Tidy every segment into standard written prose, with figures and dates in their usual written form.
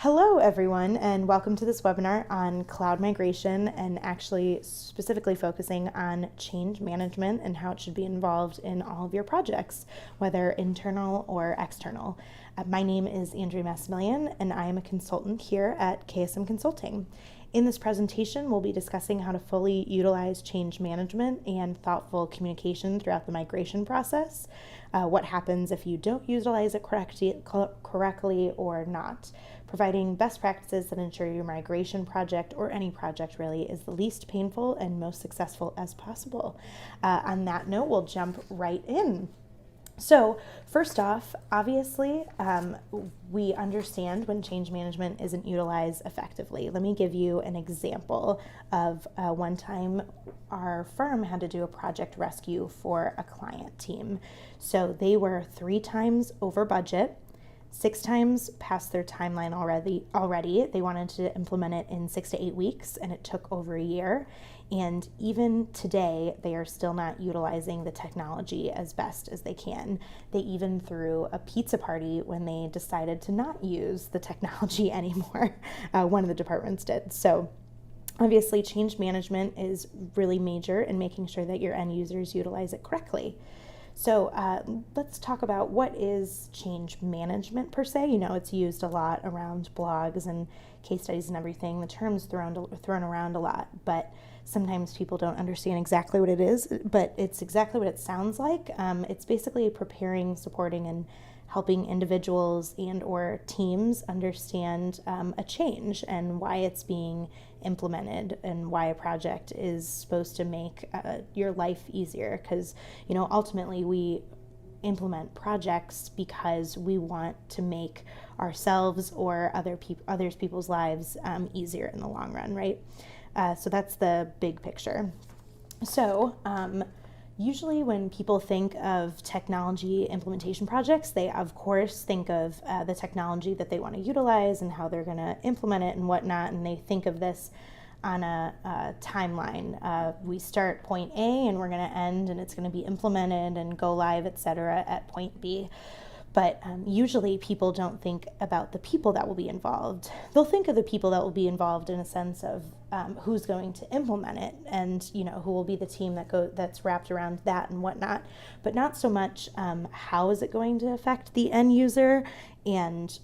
Hello, everyone, and welcome to this webinar on cloud migration and actually specifically focusing on change management and how it should be involved in all of your projects, whether internal or external. My name is Andrea Massimilian, and I am a consultant here at KSM Consulting. In this presentation, we'll be discussing how to fully utilize change management and thoughtful communication throughout the migration process, what happens if you don't utilize it correctly or not, providing best practices that ensure your migration project or any project really is the least painful and most successful as possible. On that note, we'll jump right in. So first off, obviously, we understand when change management isn't utilized effectively. Let me give you an example of one time our firm had to do a project rescue for a client team. So they were 3 times over budget, 6 times past their timeline already. They wanted to implement it in 6 to 8 weeks, and it took over a year. And even today, they are still not utilizing the technology as best as they can. They even threw a pizza party when they decided to not use the technology anymore. One of the departments did. So obviously, change management is really major in making sure that your end users utilize it correctly. So let's talk about what is change management per se. You know, it's used a lot around blogs and case studies and everything. The term's thrown around a lot, but sometimes people don't understand exactly what it is, but it's exactly what it sounds like. It's basically preparing, supporting, and helping individuals and or teams understand a change and why it's being implemented and why a project is supposed to make your life easier. Because, you know, ultimately we implement projects because we want to make ourselves or others people's lives easier in the long run, right? So that's the big picture. So usually when people think of technology implementation projects, they of course think of the technology that they want to utilize and how they're going to implement it and whatnot, and they think of this on a timeline. We start point A and we're going to end, and it's going to be implemented and go live, etc. at point B. But usually people don't think about the people that will be involved. They'll think of the people that will be involved in a sense of who's going to implement it and, you know, who will be the team that's wrapped around that and whatnot, but not so much how is it going to affect the end user and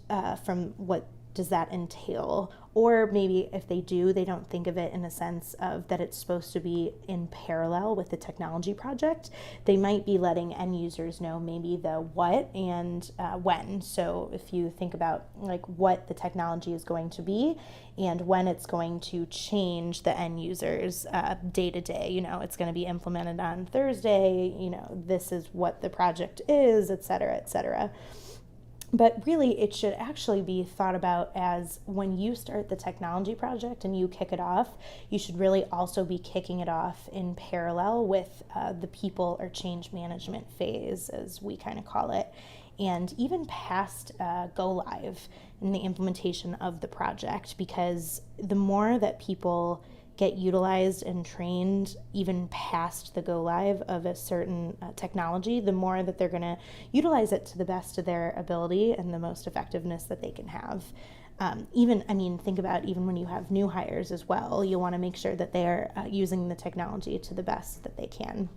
from what does that entail? Or maybe if they do, they don't think of it in a sense of that it's supposed to be in parallel with the technology project. They might be letting end users know maybe the what and when. So if you think about like what the technology is going to be and when it's going to change the end users day to day, you know, it's going to be implemented on Thursday, you know, this is what the project is, et cetera, et cetera. But really, it should actually be thought about as when you start the technology project and you kick it off, you should really also be kicking it off in parallel with the people or change management phase, as we kind of call it, and even past go live in the implementation of the project, because the more that people get utilized and trained even past the go live of a certain technology, the more that they're going to utilize it to the best of their ability and the most effectiveness that they can have. Think about even when you have new hires as well, you want to make sure that they're using the technology to the best that they can.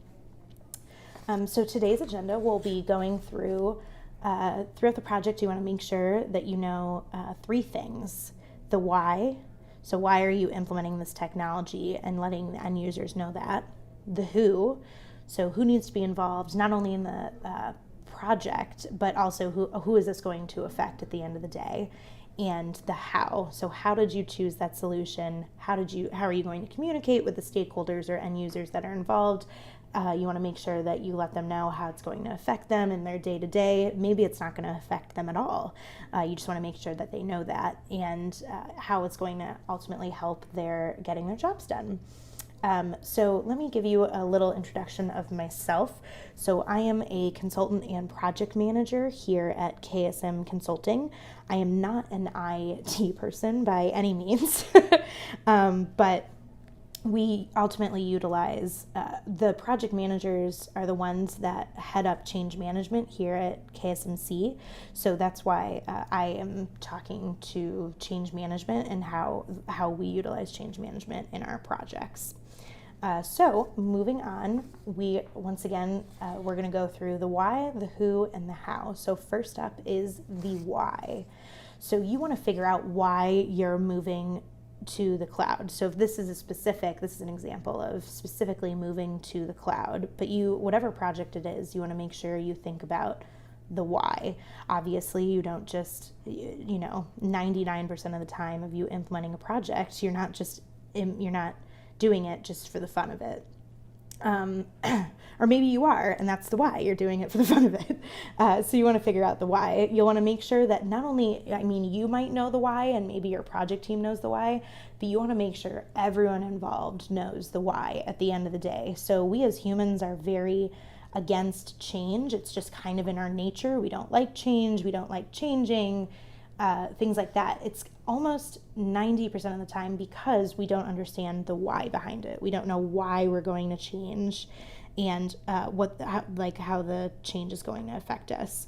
So today's agenda will be going through, throughout the project, you want to make sure that you know 3 things: the why. So why are you implementing this technology and letting the end users know that? The who. So who needs to be involved, not only in the project, but also who is this going to affect at the end of the day? And the how. So how did you choose that solution? How are you going to communicate with the stakeholders or end users that are involved? You want to make sure that you let them know how it's going to affect them in their day-to-day. Maybe it's not going to affect them at all. You just want to make sure that they know that and how it's going to ultimately help their getting their jobs done. So let me give you a little introduction of myself. So I am a consultant and project manager here at KSM Consulting. I am not an IT person by any means, but we ultimately utilize the project managers are the ones that head up change management here at KSMC. So that's why I am talking to change management and how we utilize change management in our projects. So moving on, we're going to go through the why, the who, and the how. So first up is the why. So you want to figure out why you're moving to the cloud. So if this is an example of specifically moving to the cloud, but whatever project it is, you want to make sure you think about the why. Obviously, you don't just, 99% of the time of you implementing a project, you're not doing it just for the fun of it. Or maybe you are, and that's the why. You're doing it for the fun of it. So you want to figure out the why. You'll want to make sure that not only, you might know the why, and maybe your project team knows the why, but you want to make sure everyone involved knows the why at the end of the day. So we as humans are very against change. It's just kind of in our nature. We don't like change. We don't like changing. Things like that. It's almost 90% of the time because we don't understand the why behind it. We don't know why we're going to change and how the change is going to affect us.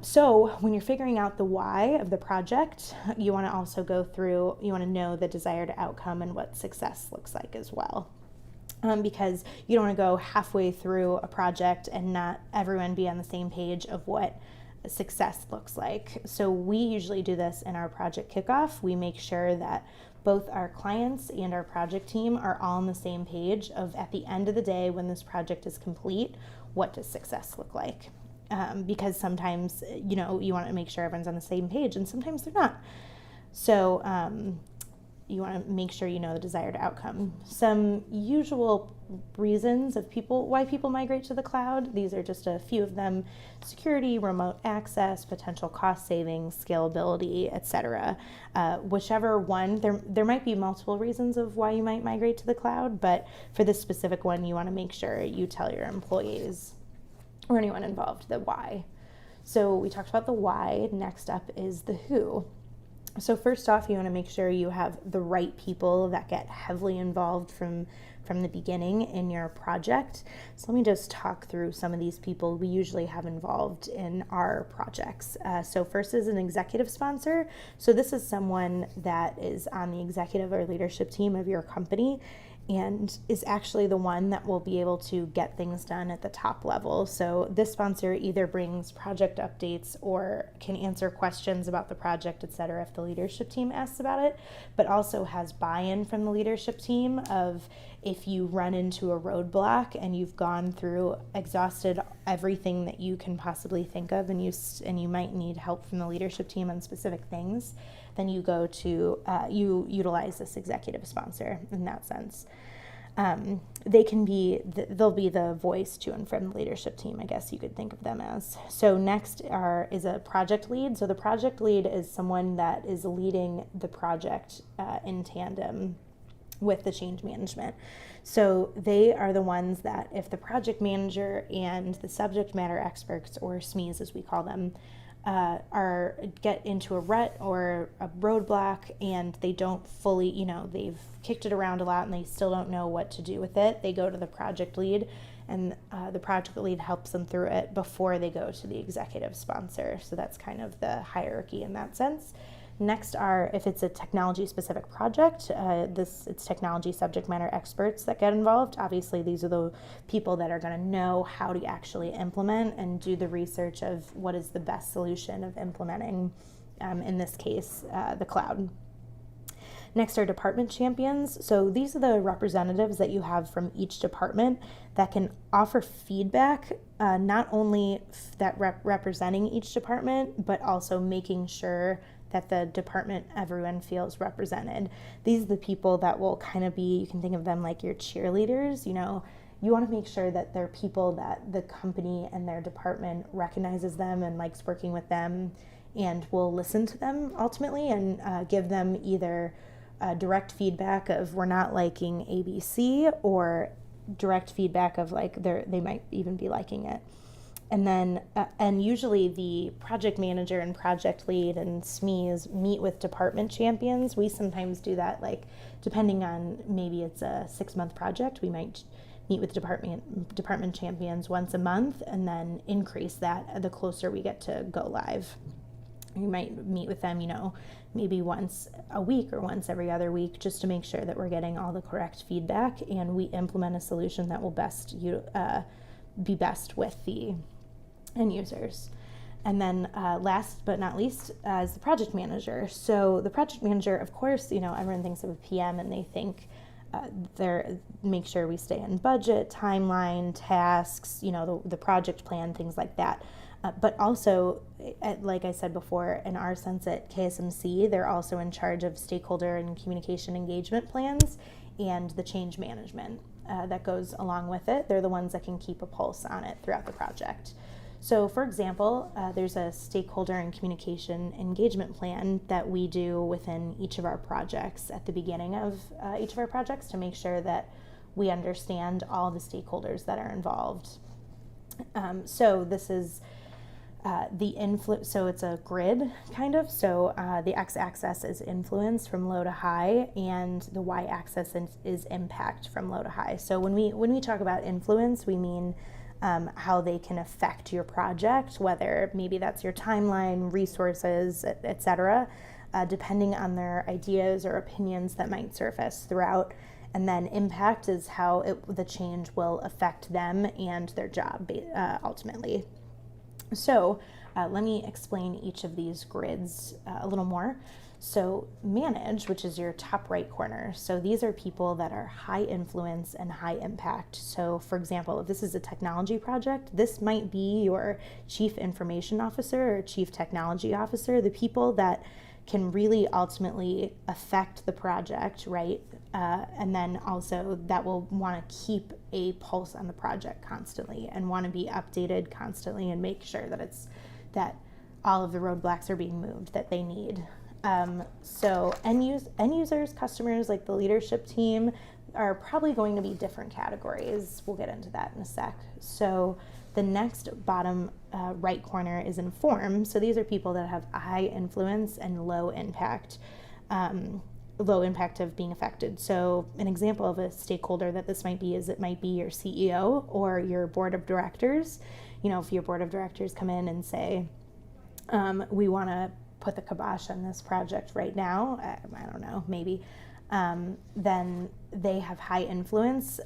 So when you're figuring out the why of the project, you want to also you want to know the desired outcome and what success looks like as well. Because you don't want to go halfway through a project and not everyone be on the same page of what success looks like. So we usually do this in our project kickoff. We make sure that both our clients and our project team are all on the same page of, at the end of the day, when this project is complete, what does success look like? Because sometimes, you want to make sure everyone's on the same page, and sometimes they're not. So you want to make sure you know the desired outcome. Some usual reasons of why people migrate to the cloud, these are just a few of them: security, remote access, potential cost savings, scalability, etc. Whichever one, there might be multiple reasons of why you might migrate to the cloud, but for this specific one, you want to make sure you tell your employees or anyone involved the why. So we talked about the why. Next up is the who. So first off, you want to make sure you have the right people that get heavily involved from the beginning in your project. So let me just talk through some of these people we usually have involved in our projects. So first is an executive sponsor. So this is someone that is on the executive or leadership team of your company and is actually the one that will be able to get things done at the top level. So this sponsor either brings project updates or can answer questions about the project, etc., if the leadership team asks about it, but also has buy-in from the leadership team of if you run into a roadblock and you've exhausted everything that you can possibly think of, and you might need help from the leadership team on specific things, then you go to, you utilize this executive sponsor in that sense. They'll be the voice to and from the leadership team, I guess you could think of them as. So next is a project lead. So the project lead is someone that is leading the project in tandem with the change management. So they are the ones that if the project manager and the subject matter experts, or SMEs as we call them, get into a rut or a roadblock and they don't fully, they've kicked it around a lot and they still don't know what to do with it, they go to the project lead, and the project lead helps them through it before they go to the executive sponsor. So that's kind of the hierarchy in that sense. Next if it's a technology specific project, it's technology subject matter experts that get involved. Obviously, these are the people that are going to know how to actually implement and do the research of what is the best solution of implementing, in this case, the cloud. Next are department champions. So these are the representatives that you have from each department that can offer feedback, not only that representing each department, but also making sure that the department, everyone feels represented. These are the people that will kind of be, you can think of them like your cheerleaders. You want to make sure that they're people that the company and their department recognizes them and likes working with them and will listen to them ultimately and give them either direct feedback of we're not liking ABC, or direct feedback of they might even be liking it. And then, and usually the project manager and project lead and SMEs meet with department champions. We sometimes do that, like, depending on, maybe it's a 6-month project, we might meet with department champions once a month, and then increase that the closer we get to go live. You might meet with them, maybe once a week or once every other week, just to make sure that we're getting all the correct feedback and we implement a solution that will be best with the end users. And then last but not least is the project manager. So the project manager, of course, everyone thinks of a PM and they think make sure we stay in budget, timeline, tasks, the project plan, things like that. But also, like I said before, in our sense at KSMC, they're also in charge of stakeholder and communication engagement plans and the change management that goes along with it. They're the ones that can keep a pulse on it throughout the project. So, for example, there's a stakeholder and communication engagement plan that we do within each of our projects at the beginning of each of our projects to make sure that we understand all the stakeholders that are involved. So this is so it's a grid, kind of. So the x-axis is influence from low to high, and the y-axis is impact from low to high. So when we talk about influence, we mean how they can affect your project, whether maybe that's your timeline, resources, etc., depending on their ideas or opinions that might surface throughout. And then impact is how the change will affect them and their job ultimately. So let me explain each of these grids a little more. So manage, which is your top right corner. So these are people that are high influence and high impact. So for example, if this is a technology project, this might be your chief information officer or chief technology officer, the people that can really ultimately affect the project, right? And then also that will want to keep a pulse on the project constantly and want to be updated constantly and make sure that all of the roadblocks are being moved that they need. So end users, customers, like the leadership team, are probably going to be different categories. We'll get into that in a sec. So the next bottom right corner is inform. So these are people that have high influence and low impact of being affected. So an example of a stakeholder that this might be is it might be your CEO or your board of directors. If your board of directors come in and say, we want to put the kibosh on this project right now, I don't know, maybe, then they have high influence,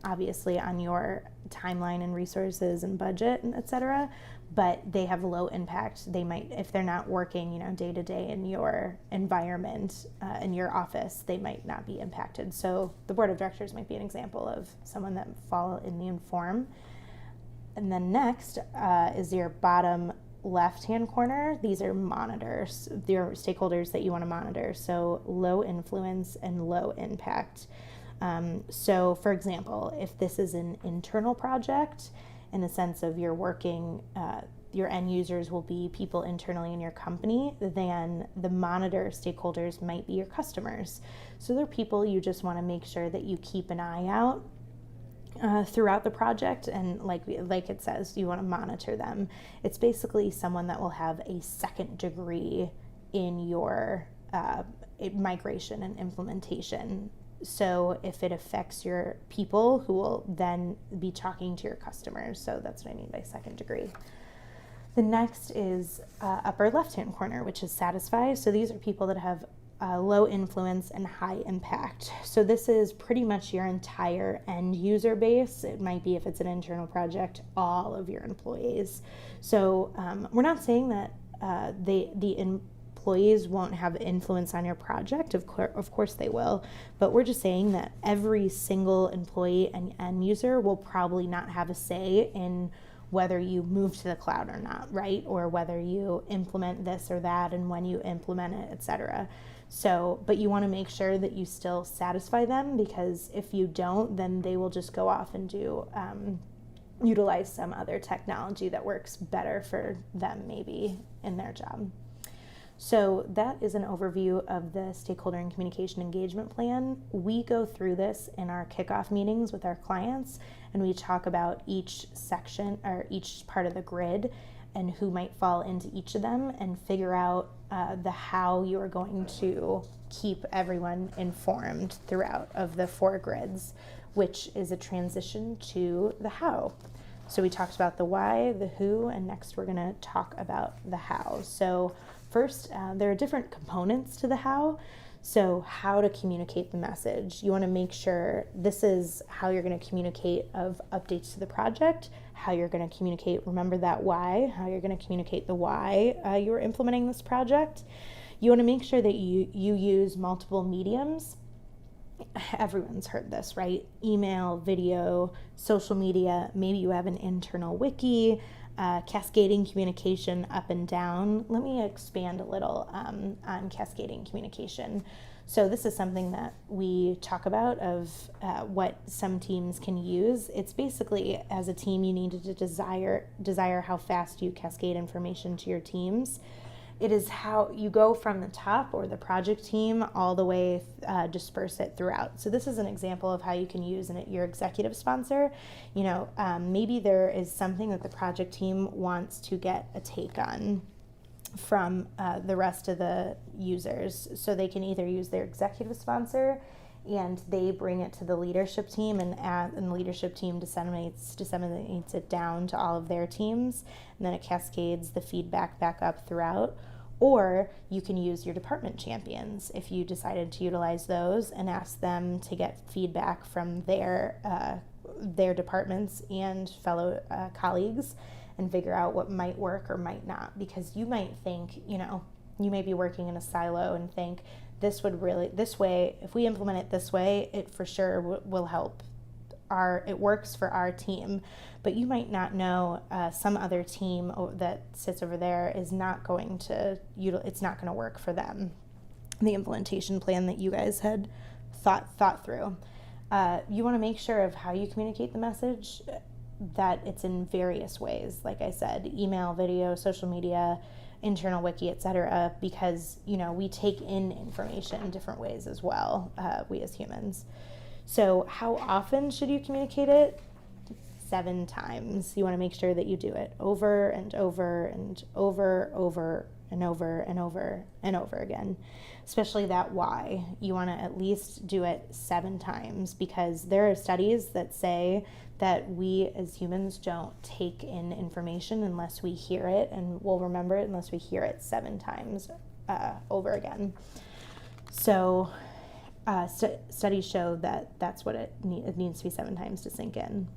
obviously, on your timeline and resources and budget, and et cetera, but they have low impact. They might, if they're not working, day to day in your environment, in your office, they might not be impacted. So the board of directors might be an example of someone that fall in the inform. And then next is your bottom left-hand corner. These are monitors, your stakeholders that you want to monitor. So low influence and low impact. So for example, if this is an internal project, in the sense of you're working, your end users will be people internally in your company, then the monitor stakeholders might be your customers. So they're people you just want to make sure that you keep an eye out throughout the project, and like it says, you want to monitor them. It's basically someone that will have a second degree in your migration and implementation. So if it affects your people, who will then be talking to your customers. So that's what I mean by second degree. The next is upper left-hand corner, which is satisfy. So these are people that have low influence and high impact. So this is pretty much your entire end user base. It might be, if it's an internal project, all of your employees. So we're not saying that the employees won't have influence on your project. Of course they will. But we're just saying that every single employee and end user will probably not have a say in whether you move to the cloud or not, right? Or whether you implement this or that and when you implement it, etc. So, but you want to make sure that you still satisfy them, because if you don't, then they will just go off and utilize some other technology that works better for them, maybe in their job. So that is an overview of the stakeholder and communication engagement plan. We go through this in our kickoff meetings with our clients, and we talk about each section or each part of the grid and who might fall into each of them, and figure out the how you are going to keep everyone informed throughout of the 4 grids, which is a transition to the how. So we talked about the why, the who, and next we're going to talk about the how. So first, there are different components to the how. So how to communicate the message. You want to make sure this is how you're going to communicate of updates to the project, how you're going to communicate, remember that why, how you're going to communicate the why you're implementing this project. You want to make sure that you use multiple mediums. Everyone's heard this, right? Email, video, social media, maybe you have an internal wiki, cascading communication up and down. Let me expand a little on cascading communication. So this is something that we talk about of what some teams can use. It's basically, as a team, you need to desire how fast you cascade information to your teams. It is how you go from the top or the project team all the way, disperse it throughout. So this is an example of how you can use your executive sponsor. Maybe there is something that the project team wants to get a take on from the rest of the users. So they can either use their executive sponsor and they bring it to the leadership team, and the leadership team disseminates it down to all of their teams, and then it cascades the feedback back up throughout. Or you can use your department champions if you decided to utilize those and ask them to get feedback from their departments and fellow colleagues and figure out what might work or might not. Because you might think, you may be working in a silo and think this way, if we implement it this way, it for sure will help. It works for our team, but you might not know some other team that sits over there is not going to it's not going to work for them, the implementation plan that you guys had thought through. You want to make sure of how you communicate the message, that it's in various ways, like I said, email, video, social media, internal wiki, etc., because we take in information in different ways as well, we as humans. So how often should you communicate it? 7 times. You want to make sure that you do it over and over and over and over and over and over again. Especially that why. You want to at least do it 7 times, because there are studies that say that we as humans don't take in information unless we hear it, and we'll remember it unless we hear it 7 times over again. So studies show that that's what it needs to be 7 times to sink in.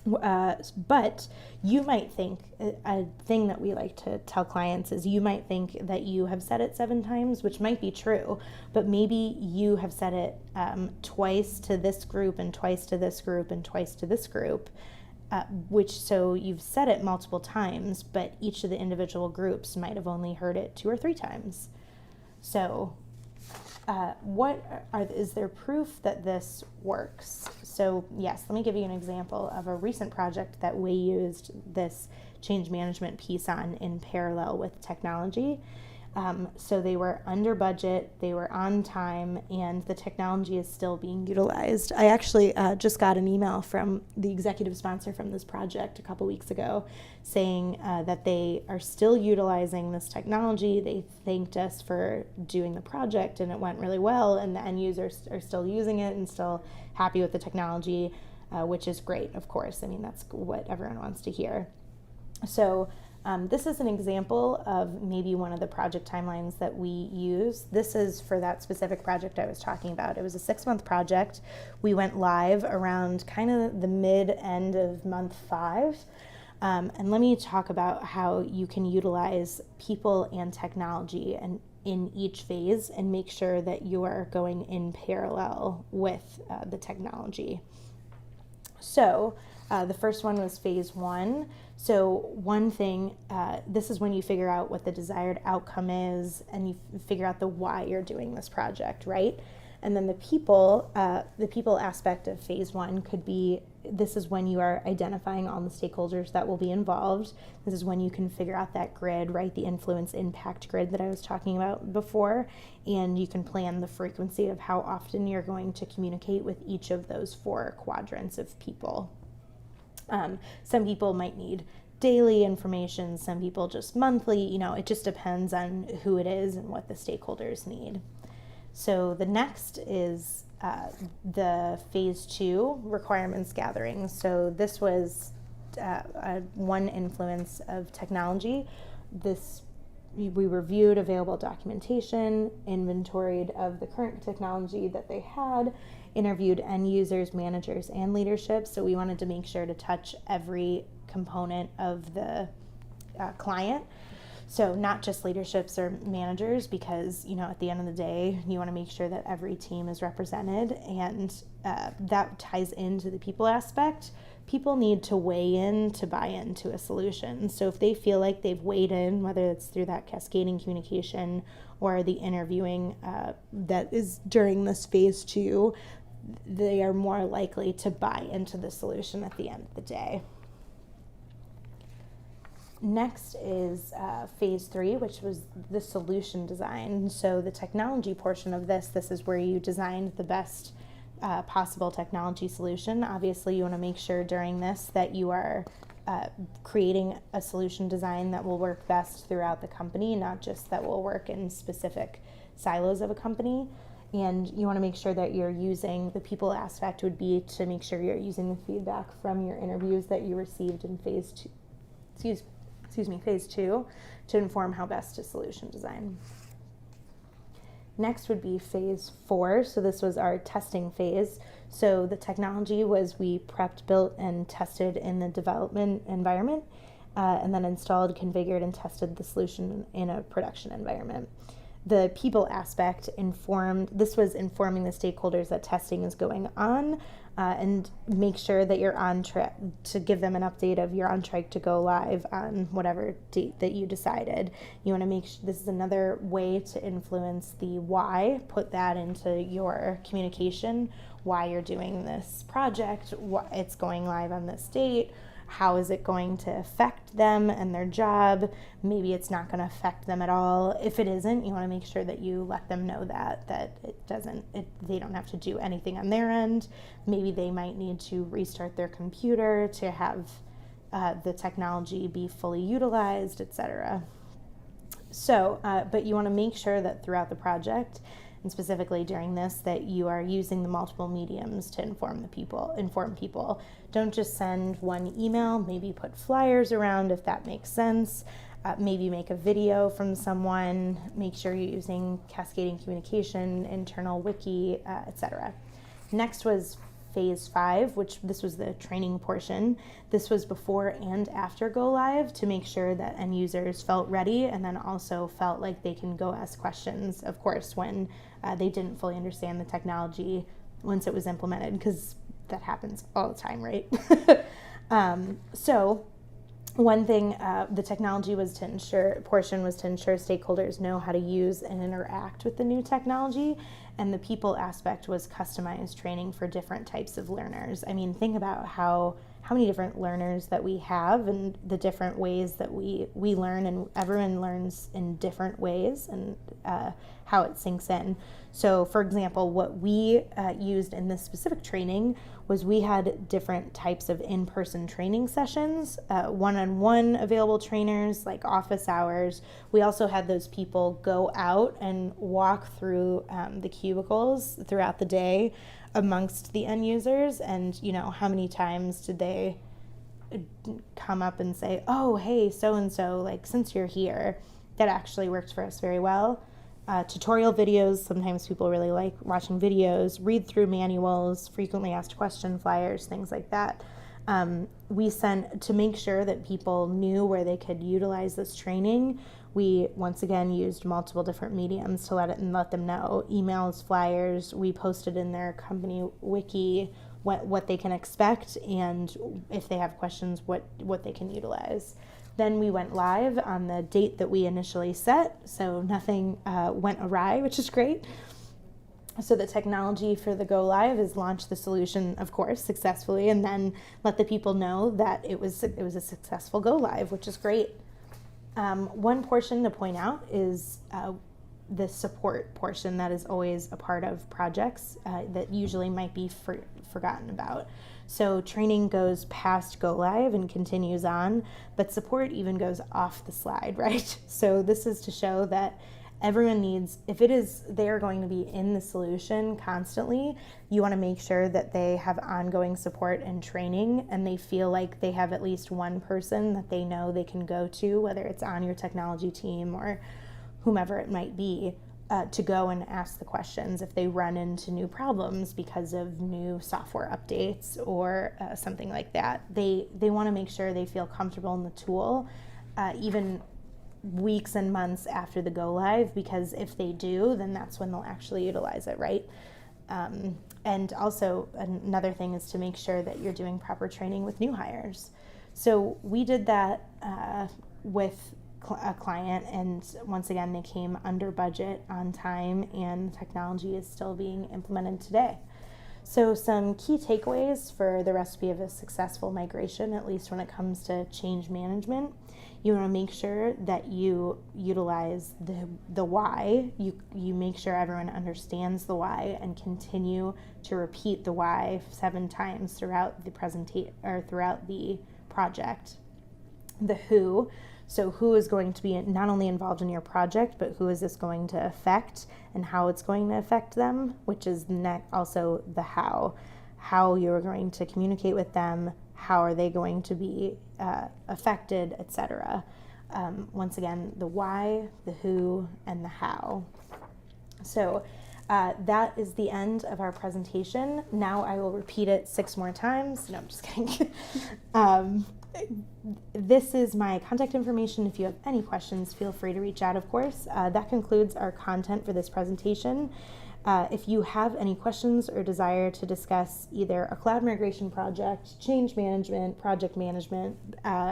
But you might think, a thing that we like to tell clients is, you might think that you have said it 7 times, which might be true, but maybe you have said it twice to this group and twice to this group and twice to this group, so you've said it multiple times, but each of the individual groups might have only heard it 2 or 3 times. So is there proof that this works? So yes, let me give you an example of a recent project that we used this change management piece on in parallel with technology. So they were under budget, they were on time, and the technology is still being utilized. I actually just got an email from the executive sponsor from this project a couple weeks ago saying that they are still utilizing this technology. They thanked us for doing the project and it went really well, and the end users are still using it and still happy with the technology, which is great, of course. I mean, that's what everyone wants to hear. So this is an example of maybe one of the project timelines that we use. This is for that specific project I was talking about. It was a 6-month project. We went live around kind of the mid-end of month 5. And let me talk about how you can utilize people and technology and in each phase and make sure that you are going in parallel with the technology. So the first one was phase 1. So one thing, this is when you figure out what the desired outcome is and you figure out the why you're doing this project, right? And then the people aspect of phase 1 could be, this is when you are identifying all the stakeholders that will be involved. This is when you can figure out that grid, right? The influence impact grid that I was talking about before. And you can plan the frequency of how often you're going to communicate with each of those 4 quadrants of people. Some people might need daily information, some people just monthly, it just depends on who it is and what the stakeholders need. So the next is the phase 2 requirements gathering. So this was one influence of technology. We reviewed available documentation, inventoried of the current technology that they had, interviewed end users, managers, and leadership. So we wanted to make sure to touch every component of the client. So not just leaderships or managers, because, at the end of the day, you want to make sure that every team is represented, and that ties into the people aspect. People need to weigh in to buy into a solution. So if they feel like they've weighed in, whether it's through that cascading communication or the interviewing that is during this phase 2, they are more likely to buy into the solution at the end of the day. Next is phase 3, which was the solution design. So the technology portion of this is where you designed the best possible technology solution. Obviously, you want to make sure during this that you are creating a solution design that will work best throughout the company, not just that will work in specific silos of a company. And you want to make sure that you're using, the people aspect would be to make sure you're using the feedback from your interviews that you received in phase 2 to inform how best to solution design. Next would be phase 4. So this was our testing phase. So the technology was we prepped, built, and tested in the development environment, and then installed, configured, and tested the solution in a production environment. The people aspect this was informing the stakeholders that testing is going on, and make sure that you're on track to give them an update of you're on track to go live on whatever date that you decided. You want to make sure this is another way to influence the why, put that into your communication, why you're doing this project, it's going live on this date. How is it going to affect them and their job? Maybe it's not going to affect them at all. If it isn't, you want to make sure that you let them know that they don't have to do anything on their end. Maybe they might need to restart their computer to have the technology be fully utilized, etc. So, but you want to make sure that throughout the project, and specifically during this, that you are using the multiple mediums to inform people. Don't just send one email, maybe put flyers around if that makes sense. Maybe make a video from someone. Make sure you're using cascading communication, internal wiki, etc. Next was phase 5, which this was the training portion. This was before and after go live to make sure that end users felt ready, and then also felt like they can go ask questions, of course, when they didn't fully understand the technology once it was implemented, because that happens all the time, right? So one thing the technology was to ensure stakeholders know how to use and interact with the new technology, and the people aspect was customized training for different types of learners. I mean, think about how many different learners that we have and the different ways that we learn, and everyone learns in different ways, and how it sinks in. So for example, what we used in this specific training was we had different types of in-person training sessions, one-on-one available trainers, like office hours. We also had those people go out and walk through the cubicles throughout the day amongst the end users, and how many times did they come up and say, oh, hey, so-and-so, like, since you're here. That actually worked for us very well. Tutorial videos, sometimes people really like watching videos, read through manuals, frequently asked question flyers, things like that. We sent, to make sure that people knew where they could utilize this training, we once again used multiple different mediums to let them know. Emails, flyers, we posted in their company wiki what they can expect, and if they have questions, what they can utilize. Then we went live on the date that we initially set, so nothing went awry, which is great. So the technology for the go live is launch the solution, of course, successfully, and then let the people know that it was a successful go live, which is great. One portion to point out is the support portion that is always a part of projects that usually might be forgotten about. So training goes past go live and continues on, but support even goes off the slide, right? So this is to show that everyone needs, if it is they're going to be in the solution constantly, you want to make sure that they have ongoing support and training, and they feel like they have at least one person that they know they can go to, whether it's on your technology team or whomever it might be, to go and ask the questions if they run into new problems because of new software updates or something like that. They want to make sure they feel comfortable in the tool, even weeks and months after the go live, because if they do, then that's when they'll actually utilize it, right? And also another thing is to make sure that you're doing proper training with new hires. So we did that with a client, and once again they came under budget, on time, and the technology is still being implemented today. So some key takeaways for the recipe of a successful migration, at least when it comes to change management: you want to make sure that you utilize the why. You make sure everyone understands the why and continue to repeat the why 7 times throughout the throughout the project. The who. So who is going to be not only involved in your project, but who is this going to affect and how it's going to affect them, which is also the how you're going to communicate with them, how are they going to be affected, etc. Once again, the why, the who, and the how. So that is the end of our presentation. Now I will repeat it 6 more times. No, I'm just kidding. This is my contact information. If you have any questions, feel free to reach out, of course. That concludes our content for this presentation. If you have any questions or desire to discuss either a cloud migration project, change management, project management,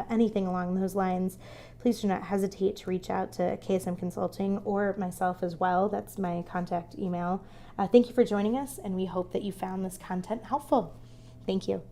anything along those lines, please do not hesitate to reach out to KSM Consulting or myself as well. That's my contact email. Thank you for joining us, and we hope that you found this content helpful. Thank you.